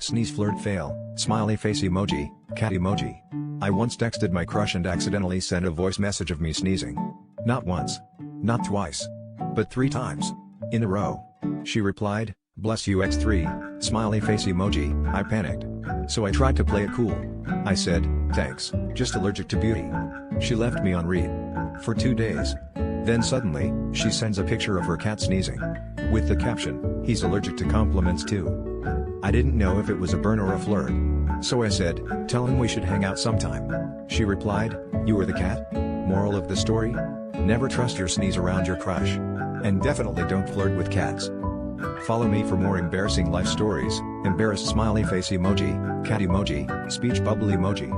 Sneeze flirt fail, smiley face emoji, cat emoji. I once texted my crush and accidentally sent a voice message of me sneezing. Not once. Not twice. But 3 times. In a row. She replied, "Bless you X3, smiley face emoji." I panicked. So I tried to play it cool. I said, "Thanks, just allergic to beauty." She left me on read. For 2 days. Then suddenly, she sends a picture of her cat sneezing. With the caption, "He's allergic to compliments too." I didn't know if it was a burn or a flirt. So I said, "Tell him we should hang out sometime." She replied, "You are the cat?" Moral of the story? Never trust your sneeze around your crush. And definitely don't flirt with cats. Follow me for more embarrassing life stories. Embarrassed smiley face emoji, cat emoji, speech bubble emoji.